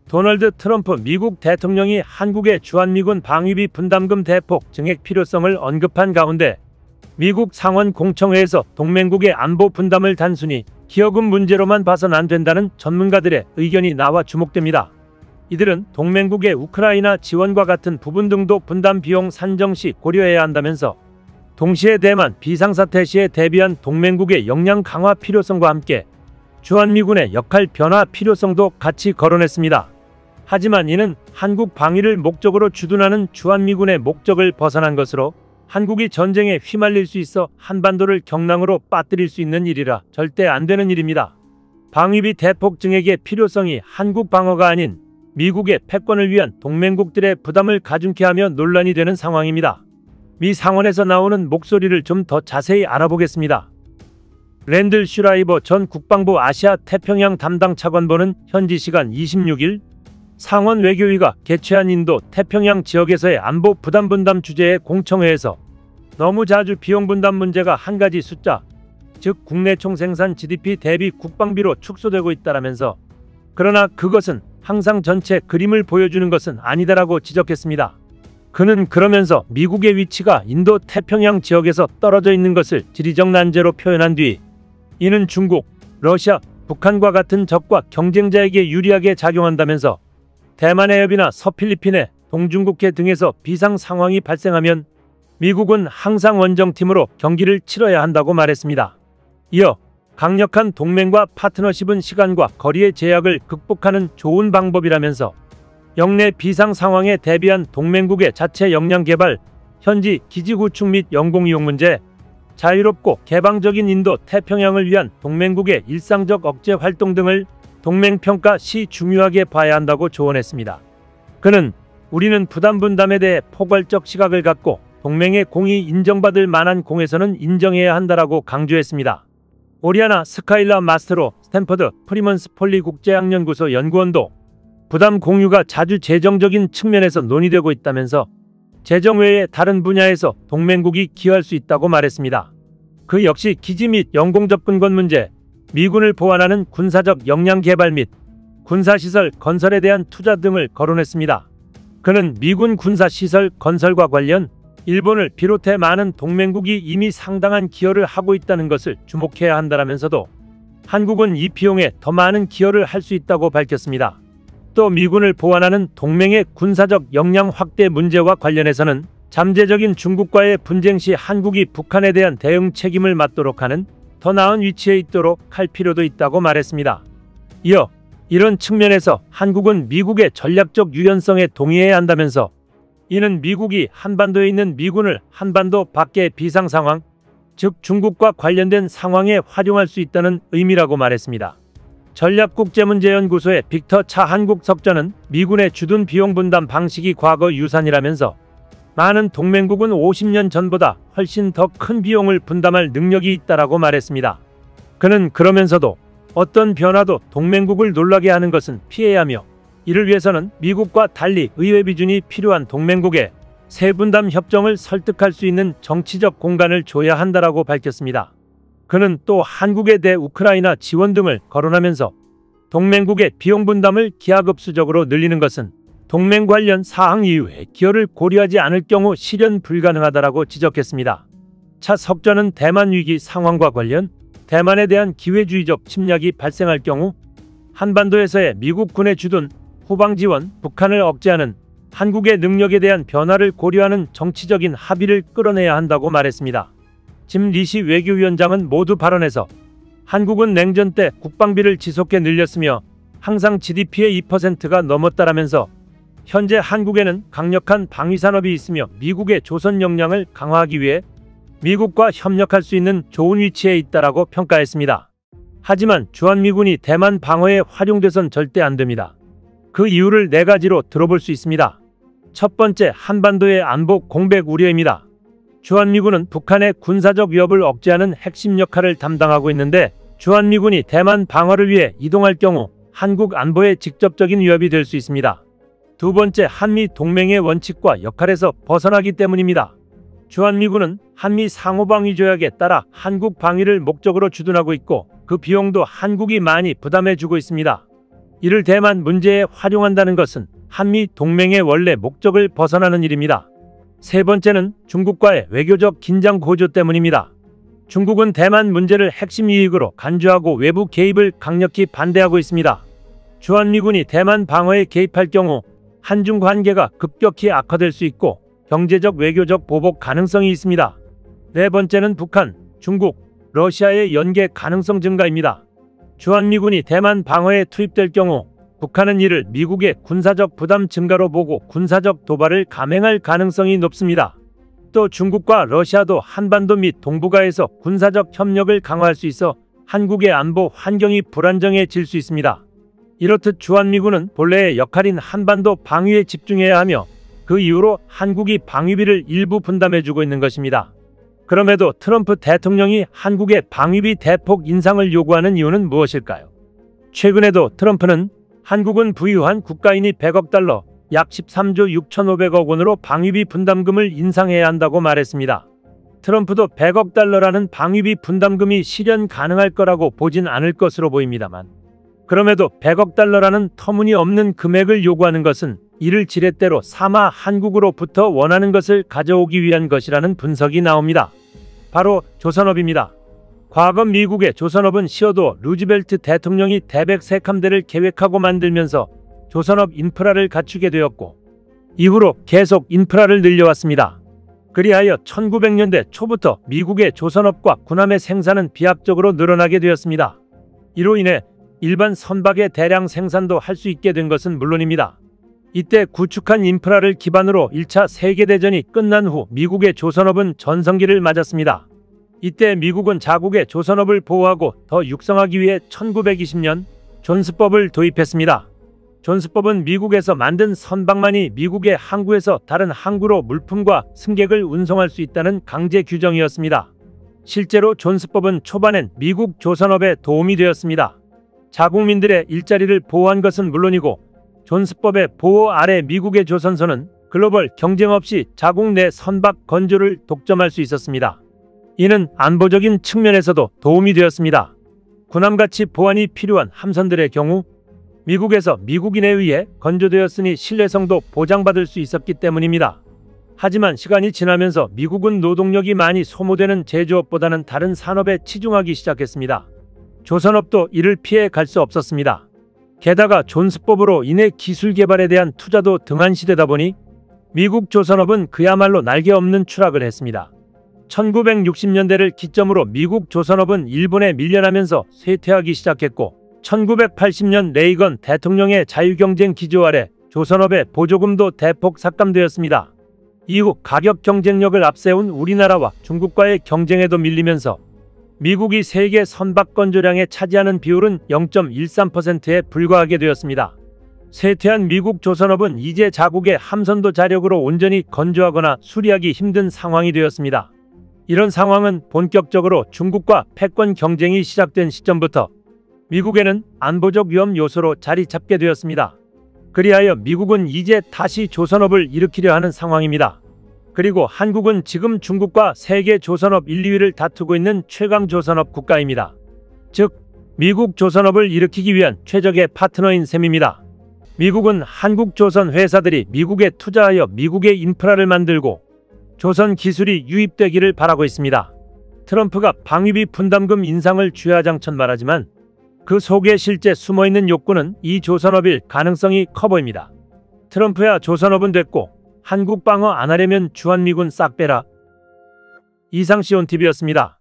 도널드 트럼프 미국 대통령이 한국의 주한미군 방위비 분담금 대폭 증액 필요성을 언급한 가운데 미국 상원 공청회에서 동맹국의 안보 분담을 단순히 기여금 문제로만 봐선 안 된다는 전문가들의 의견이 나와 주목됩니다. 이들은 동맹국의 우크라이나 지원과 같은 부분 등도 분담 비용 산정 시 고려해야 한다면서 동시에 대만 비상사태 시에 대비한 동맹국의 역량 강화 필요성과 함께 주한미군의 역할 변화 필요성도 같이 거론했습니다. 하지만 이는 한국 방위를 목적으로 주둔하는 주한미군의 목적을 벗어난 것으로 한국이 전쟁에 휘말릴 수 있어 한반도를 경랑으로 빠뜨릴 수 있는 일이라 절대 안 되는 일입니다. 방위비 대폭 증액의 필요성이 한국 방어가 아닌 미국의 패권을 위한 동맹국들의 부담을 가중케 하며 논란이 되는 상황입니다. 미 상원에서 나오는 목소리를 좀 더 자세히 알아보겠습니다. 랜들 슈라이버 전 국방부 아시아 태평양 담당 차관보는 현지 시간 26일 상원 외교위가 개최한 인도 태평양 지역에서의 안보 부담 분담 주제의 공청회에서 너무 자주 비용 분담 문제가 한 가지 숫자, 즉 국내 총생산 GDP 대비 국방비로 축소되고 있다라면서 그러나 그것은 항상 전체 그림을 보여주는 것은 아니다라고 지적했습니다. 그는 그러면서 미국의 위치가 인도 태평양 지역에서 떨어져 있는 것을 지리적 난제로 표현한 뒤 이는 중국, 러시아, 북한과 같은 적과 경쟁자에게 유리하게 작용한다면서 대만 해협이나 서필리핀의 동중국해 등에서 비상 상황이 발생하면 미국은 항상 원정팀으로 경기를 치러야 한다고 말했습니다. 이어 강력한 동맹과 파트너십은 시간과 거리의 제약을 극복하는 좋은 방법이라면서 영내 비상 상황에 대비한 동맹국의 자체 역량 개발, 현지 기지 구축 및 영공 이용 문제, 자유롭고 개방적인 인도 태평양을 위한 동맹국의 일상적 억제 활동 등을 동맹평가 시 중요하게 봐야 한다고 조언했습니다. 그는 우리는 부담 분담에 대해 포괄적 시각을 갖고 동맹의 공이 인정받을 만한 공에서는 인정해야 한다라고 강조했습니다. 오리아나 스카일라 마스트로 스탠퍼드 프리먼스 폴리 국제학연구소 연구원도 부담 공유가 자주 재정적인 측면에서 논의되고 있다면서 재정 외의 다른 분야에서 동맹국이 기여할 수 있다고 말했습니다. 그 역시 기지 및 영공 접근권 문제, 미군을 보완하는 군사적 역량 개발 및 군사시설 건설에 대한 투자 등을 거론했습니다. 그는 미군 군사시설 건설과 관련 일본을 비롯해 많은 동맹국이 이미 상당한 기여를 하고 있다는 것을 주목해야 한다라면서도 한국은 이 비용에 더 많은 기여를 할 수 있다고 밝혔습니다. 또 미군을 보완하는 동맹의 군사적 역량 확대 문제와 관련해서는 잠재적인 중국과의 분쟁 시 한국이 북한에 대한 대응 책임을 맡도록 하는 더 나은 위치에 있도록 할 필요도 있다고 말했습니다. 이어 이런 측면에서 한국은 미국의 전략적 유연성에 동의해야 한다면서 이는 미국이 한반도에 있는 미군을 한반도 밖의 비상상황, 즉 중국과 관련된 상황에 활용할 수 있다는 의미라고 말했습니다. 전략국제문제연구소의 빅터 차 한국 석전은 미군의 주둔 비용 분담 방식이 과거 유산이라면서 많은 동맹국은 50년 전보다 훨씬 더 큰 비용을 분담할 능력이 있다라고 말했습니다. 그는 그러면서도 어떤 변화도 동맹국을 놀라게 하는 것은 피해야 하며 이를 위해서는 미국과 달리 의회 비준이 필요한 동맹국의 세분담 협정을 설득할 수 있는 정치적 공간을 줘야 한다라고 밝혔습니다. 그는 또 한국에 대해 우크라이나 지원 등을 거론하면서 동맹국의 비용 분담을 기하급수적으로 늘리는 것은 동맹 관련 사항 이후에 기여를 고려하지 않을 경우 실현 불가능하다라고 지적했습니다. 차 석전은 대만 위기 상황과 관련 대만에 대한 기회주의적 침략이 발생할 경우 한반도에서의 미국 군의 주둔, 후방 지원, 북한을 억제하는 한국의 능력에 대한 변화를 고려하는 정치적인 합의를 끌어내야 한다고 말했습니다. 짐 리시 외교위원장은 모두 발언에서 한국은 냉전 때 국방비를 지속해 늘렸으며 항상 GDP의 2%가 넘었다라면서 현재 한국에는 강력한 방위산업이 있으며 미국의 조선 역량을 강화하기 위해 미국과 협력할 수 있는 좋은 위치에 있다라고 평가했습니다. 하지만 주한미군이 대만 방어에 활용돼선 절대 안됩니다. 그 이유를 4가지로 들어볼 수 있습니다. 첫 번째, 한반도의 안보 공백 우려입니다. 주한미군은 북한의 군사적 위협을 억제하는 핵심 역할을 담당하고 있는데 주한미군이 대만 방어를 위해 이동할 경우 한국 안보에 직접적인 위협이 될 수 있습니다. 두 번째, 한미 동맹의 원칙과 역할에서 벗어나기 때문입니다. 주한미군은 한미 상호방위조약에 따라 한국 방위를 목적으로 주둔하고 있고 그 비용도 한국이 많이 부담해주고 있습니다. 이를 대만 문제에 활용한다는 것은 한미 동맹의 원래 목적을 벗어나는 일입니다. 세 번째는 중국과의 외교적 긴장 고조 때문입니다. 중국은 대만 문제를 핵심 이익으로 간주하고 외부 개입을 강력히 반대하고 있습니다. 주한미군이 대만 방어에 개입할 경우 한중 관계가 급격히 악화될 수 있고 경제적 외교적 보복 가능성이 있습니다. 네 번째는 북한, 중국, 러시아의 연계 가능성 증가입니다. 주한미군이 대만 방어에 투입될 경우 북한은 이를 미국의 군사적 부담 증가로 보고 군사적 도발을 감행할 가능성이 높습니다. 또 중국과 러시아도 한반도 및 동북아에서 군사적 협력을 강화할 수 있어 한국의 안보 환경이 불안정해질 수 있습니다. 이렇듯 주한미군은 본래의 역할인 한반도 방위에 집중해야 하며 그 이후로 한국이 방위비를 일부 분담해주고 있는 것입니다. 그럼에도 트럼프 대통령이 한국의 방위비 대폭 인상을 요구하는 이유는 무엇일까요? 최근에도 트럼프는 한국은 부유한 국가이니 100억 달러, 약 13조 6,500억 원으로 방위비 분담금을 인상해야 한다고 말했습니다. 트럼프도 100억 달러라는 방위비 분담금이 실현 가능할 거라고 보진 않을 것으로 보입니다만, 그럼에도 100억 달러라는 터무니없는 금액을 요구하는 것은 이를 지렛대로 삼아 한국으로부터 원하는 것을 가져오기 위한 것이라는 분석이 나옵니다. 바로 조선업입니다. 과거 미국의 조선업은 시어도 루즈벨트 대통령이 대백 세 함대를 계획하고 만들면서 조선업 인프라를 갖추게 되었고 이후로 계속 인프라를 늘려왔습니다. 그리하여 1900년대 초부터 미국의 조선업과 군함의 생산은 비약적으로 늘어나게 되었습니다. 이로 인해 일반 선박의 대량 생산도 할 수 있게 된 것은 물론입니다. 이때 구축한 인프라를 기반으로 1차 세계대전이 끝난 후 미국의 조선업은 전성기를 맞았습니다. 이때 미국은 자국의 조선업을 보호하고 더 육성하기 위해 1920년 존스법을 도입했습니다. 존스법은 미국에서 만든 선박만이 미국의 항구에서 다른 항구로 물품과 승객을 운송할 수 있다는 강제 규정이었습니다. 실제로 존스법은 초반엔 미국 조선업에 도움이 되었습니다. 자국민들의 일자리를 보호한 것은 물론이고 존스법의 보호 아래 미국의 조선소는 글로벌 경쟁 없이 자국 내 선박 건조를 독점할 수 있었습니다. 이는 안보적인 측면에서도 도움이 되었습니다. 군함같이 보안이 필요한 함선들의 경우 미국에서 미국인에 의해 건조되었으니 신뢰성도 보장받을 수 있었기 때문입니다. 하지만 시간이 지나면서 미국은 노동력이 많이 소모되는 제조업보다는 다른 산업에 치중하기 시작했습니다. 조선업도 이를 피해 갈 수 없었습니다. 게다가 존스법으로 인해 기술 개발에 대한 투자도 등한시되다 보니 미국 조선업은 그야말로 날개 없는 추락을 했습니다. 1960년대를 기점으로 미국 조선업은 일본에 밀려나면서 쇠퇴하기 시작했고 1980년 레이건 대통령의 자유경쟁 기조 아래 조선업의 보조금도 대폭 삭감되었습니다. 이후 가격 경쟁력을 앞세운 우리나라와 중국과의 경쟁에도 밀리면서 미국이 세계 선박 건조량에 차지하는 비율은 0.13%에 불과하게 되었습니다. 쇠퇴한 미국 조선업은 이제 자국의 함선도 자력으로 온전히 건조하거나 수리하기 힘든 상황이 되었습니다. 이런 상황은 본격적으로 중국과 패권 경쟁이 시작된 시점부터 미국에는 안보적 위험 요소로 자리 잡게 되었습니다. 그리하여 미국은 이제 다시 조선업을 일으키려 하는 상황입니다. 그리고 한국은 지금 중국과 세계 조선업 1, 2위를 다투고 있는 최강 조선업 국가입니다. 즉, 미국 조선업을 일으키기 위한 최적의 파트너인 셈입니다. 미국은 한국 조선 회사들이 미국에 투자하여 미국의 인프라를 만들고 조선 기술이 유입되기를 바라고 있습니다. 트럼프가 방위비 분담금 인상을 주야장천 말하지만 그 속에 실제 숨어있는 욕구는 이 조선업일 가능성이 커 보입니다. 트럼프야 조선업은 됐고 한국 방어 안 하려면 주한미군 싹 빼라. 이상 시온TV였습니다.